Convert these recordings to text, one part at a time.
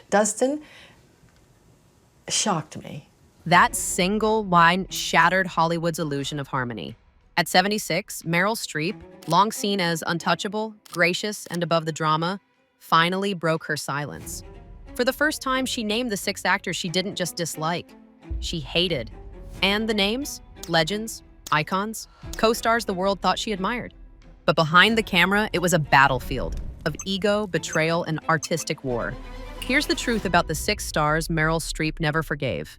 Dustin shocked me. That single line shattered Hollywood's illusion of harmony. At 76, Meryl Streep, long seen as untouchable, gracious, and above the drama, finally broke her silence. For the first time, she named the six actors she didn't just dislike, she hated. And the names? Legends, icons, co-stars the world thought she admired. But behind the camera, it was a battlefield of ego, betrayal, and artistic war. Here's the truth about the six stars Meryl Streep never forgave.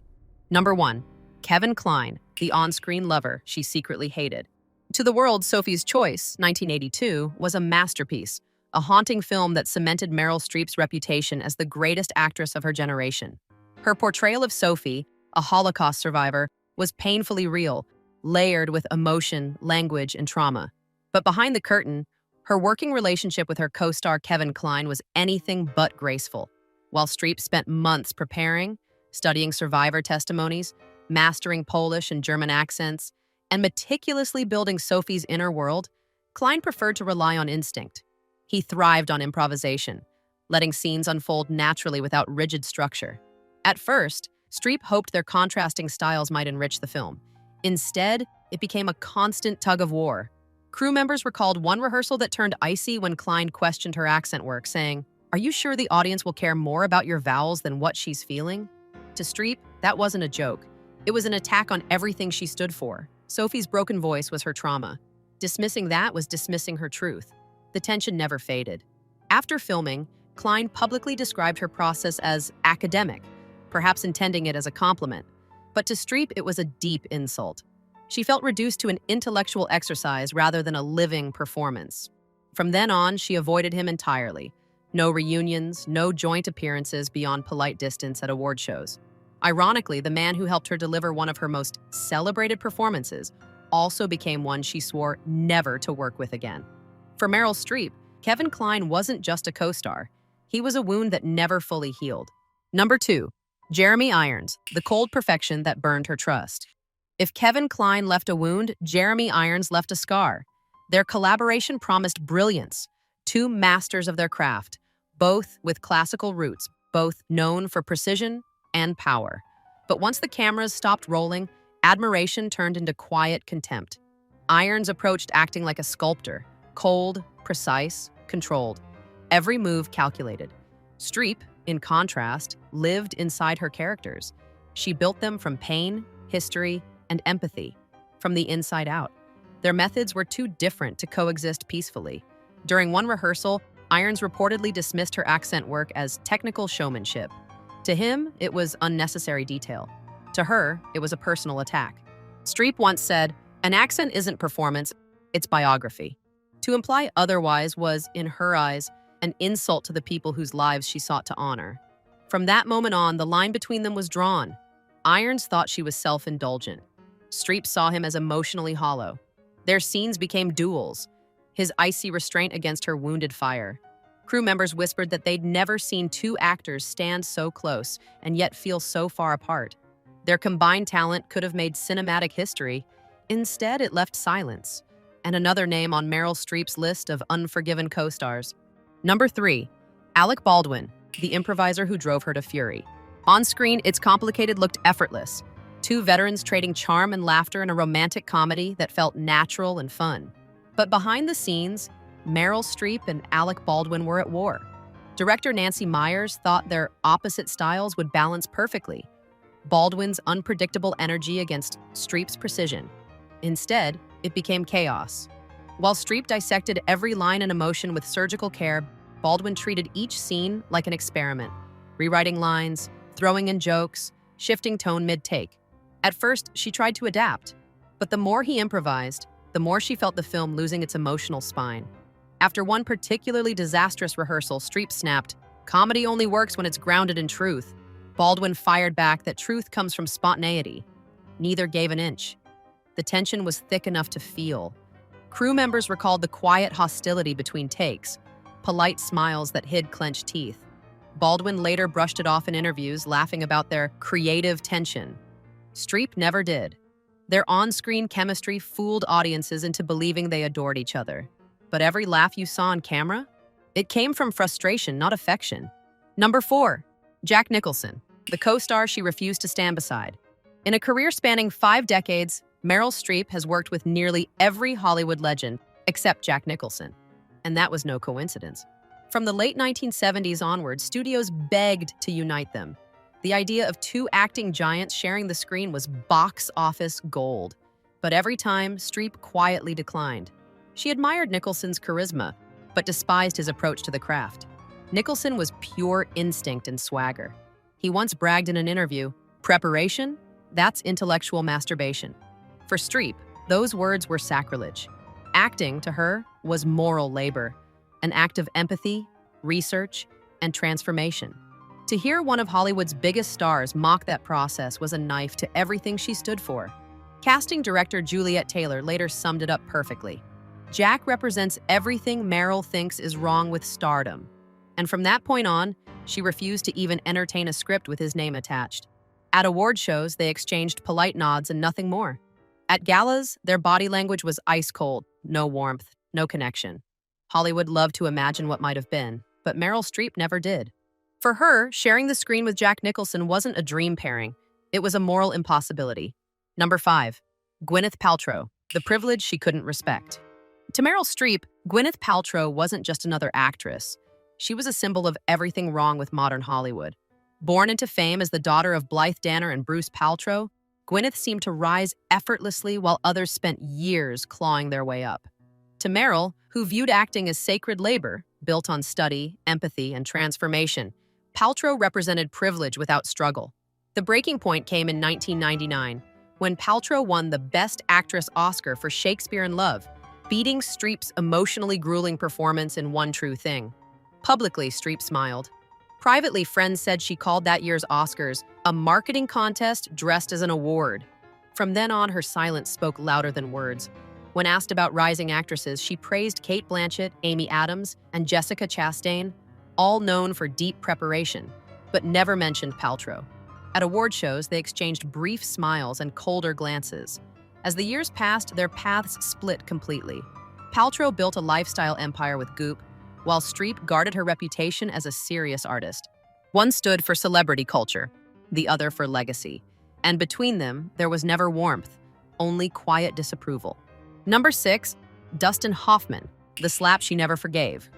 Number 1, Kevin Kline, the on-screen lover she secretly hated. To the world, Sophie's Choice, 1982, was a masterpiece, a haunting film that cemented Meryl Streep's reputation as the greatest actress of her generation. Her portrayal of Sophie, a Holocaust survivor, was painfully real, layered with emotion, language, and trauma. But behind the curtain, her working relationship with her co-star Kevin Kline was anything but graceful. While Streep spent months preparing, studying survivor testimonies, mastering Polish and German accents, and meticulously building Sophie's inner world, Kline preferred to rely on instinct. He thrived on improvisation, letting scenes unfold naturally without rigid structure. At first, Streep hoped their contrasting styles might enrich the film. Instead, it became a constant tug-of-war. Crew members recalled one rehearsal that turned icy when Kline questioned her accent work, saying, "Are you sure the audience will care more about your vowels than what she's feeling?" To Streep, that wasn't a joke. It was an attack on everything she stood for. Sophie's broken voice was her trauma. Dismissing that was dismissing her truth. The tension never faded. After filming, Kline publicly described her process as academic, perhaps intending it as a compliment. But to Streep, it was a deep insult. She felt reduced to an intellectual exercise rather than a living performance. From then on, she avoided him entirely. No reunions, no joint appearances beyond polite distance at award shows. Ironically, the man who helped her deliver one of her most celebrated performances also became one she swore never to work with again. For Meryl Streep, Kevin Kline wasn't just a co-star. He was a wound that never fully healed. Number 2, Jeremy Irons, the cold perfection that burned her trust. If Kevin Kline left a wound, Jeremy Irons left a scar. Their collaboration promised brilliance, two masters of their craft, both with classical roots, both known for precision and power. But once the cameras stopped rolling, admiration turned into quiet contempt. Irons approached acting like a sculptor, cold, precise, controlled. Every move calculated. Streep, in contrast, lived inside her characters. She built them from pain, history, and empathy, from the inside out. Their methods were too different to coexist peacefully. During one rehearsal, Irons reportedly dismissed her accent work as technical showmanship. To him, it was unnecessary detail. To her, it was a personal attack. Streep once said, "An accent isn't performance, it's biography." To imply otherwise was, in her eyes, an insult to the people whose lives she sought to honor. From that moment on, the line between them was drawn. Irons thought she was self-indulgent. Streep saw him as emotionally hollow. Their scenes became duels, his icy restraint against her wounded fire. Crew members whispered that they'd never seen two actors stand so close and yet feel so far apart. Their combined talent could have made cinematic history. Instead, it left silence, and another name on Meryl Streep's list of unforgiven co-stars. Number 3, Alec Baldwin, the improviser who drove her to fury. On screen, It's Complicated looked effortless. Two veterans trading charm and laughter in a romantic comedy that felt natural and fun. But behind the scenes, Meryl Streep and Alec Baldwin were at war. Director Nancy Meyers thought their opposite styles would balance perfectly. Baldwin's unpredictable energy against Streep's precision. Instead, it became chaos. While Streep dissected every line and emotion with surgical care, Baldwin treated each scene like an experiment, rewriting lines, throwing in jokes, shifting tone mid-take. At first, she tried to adapt, but the more he improvised, the more she felt the film losing its emotional spine. After one particularly disastrous rehearsal, Streep snapped, "Comedy only works when it's grounded in truth." Baldwin fired back that truth comes from spontaneity. Neither gave an inch. The tension was thick enough to feel. Crew members recalled the quiet hostility between takes, polite smiles that hid clenched teeth. Baldwin later brushed it off in interviews, laughing about their creative tension. Streep never did. Their on-screen chemistry fooled audiences into believing they adored each other. But every laugh you saw on camera? It came from frustration, not affection. Number 4. Jack Nicholson, the co-star she refused to stand beside. In a career spanning 5 decades, Meryl Streep has worked with nearly every Hollywood legend except Jack Nicholson. And that was no coincidence. From the late 1970s onward, studios begged to unite them. The idea of two acting giants sharing the screen was box office gold. But every time, Streep quietly declined. She admired Nicholson's charisma, but despised his approach to the craft. Nicholson was pure instinct and swagger. He once bragged in an interview, "Preparation? That's intellectual masturbation." For Streep, those words were sacrilege. Acting, to her, was moral labor, an act of empathy, research, and transformation. To hear one of Hollywood's biggest stars mock that process was a knife to everything she stood for. Casting director Juliet Taylor later summed it up perfectly. Jack represents everything Meryl thinks is wrong with stardom. And from that point on, she refused to even entertain a script with his name attached. At award shows, they exchanged polite nods and nothing more. At galas, their body language was ice cold, no warmth, no connection. Hollywood loved to imagine what might have been, but Meryl Streep never did. For her, sharing the screen with Jack Nicholson wasn't a dream pairing. It was a moral impossibility. Number 5. Gwyneth Paltrow, the privilege she couldn't respect. To Meryl Streep, Gwyneth Paltrow wasn't just another actress. She was a symbol of everything wrong with modern Hollywood. Born into fame as the daughter of Blythe Danner and Bruce Paltrow, Gwyneth seemed to rise effortlessly while others spent years clawing their way up. To Meryl, who viewed acting as sacred labor, built on study, empathy, and transformation, Paltrow represented privilege without struggle. The breaking point came in 1999, when Paltrow won the Best Actress Oscar for Shakespeare in Love, beating Streep's emotionally grueling performance in One True Thing. Publicly, Streep smiled. Privately, friends said she called that year's Oscars a marketing contest dressed as an award. From then on, her silence spoke louder than words. When asked about rising actresses, she praised Cate Blanchett, Amy Adams, and Jessica Chastain, all known for deep preparation, but never mentioned Paltrow. At award shows, they exchanged brief smiles and colder glances. As the years passed, their paths split completely. Paltrow built a lifestyle empire with Goop, while Streep guarded her reputation as a serious artist. One stood for celebrity culture, the other for legacy. And between them, there was never warmth, only quiet disapproval. Number 6, Dustin Hoffman, the slap she never forgave.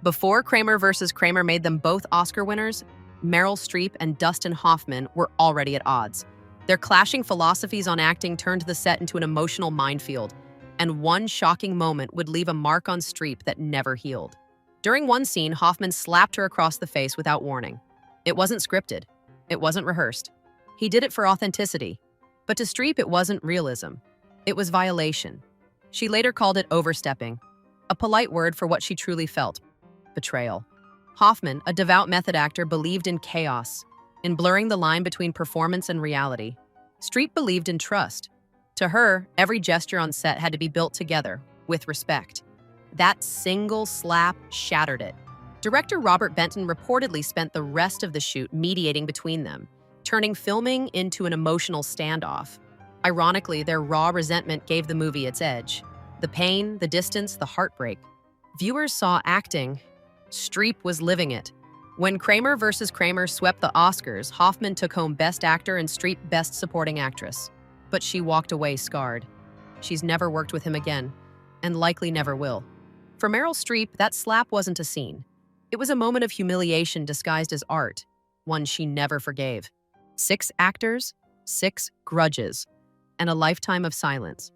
Before Kramer vs. Kramer made them both Oscar winners, Meryl Streep and Dustin Hoffman were already at odds. Their clashing philosophies on acting turned the set into an emotional minefield, and one shocking moment would leave a mark on Streep that never healed. During one scene, Hoffman slapped her across the face without warning. It wasn't scripted. It wasn't rehearsed. He did it for authenticity. But to Streep, it wasn't realism. It was violation. She later called it overstepping, a polite word for what she truly felt: betrayal. Hoffman, a devout method actor, believed in chaos, in blurring the line between performance and reality. Streep believed in trust. To her, every gesture on set had to be built together, with respect. That single slap shattered it. Director Robert Benton reportedly spent the rest of the shoot mediating between them, turning filming into an emotional standoff. Ironically, their raw resentment gave the movie its edge. The pain, the distance, the heartbreak. Viewers saw acting. Streep was living it. When Kramer vs. Kramer swept the Oscars, Hoffman took home Best Actor and Streep Best Supporting Actress. But she walked away scarred. She's never worked with him again, and likely never will. For Meryl Streep, that slap wasn't a scene. It was a moment of humiliation disguised as art, one she never forgave. 6 actors, 6 grudges, and a lifetime of silence.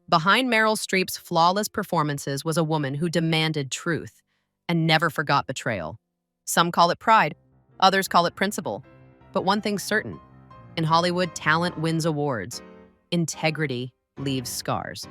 Behind Meryl Streep's flawless performances was a woman who demanded truth and never forgot betrayal. Some call it pride, others call it principle. But one thing's certain: in Hollywood, talent wins awards. Integrity leaves scars.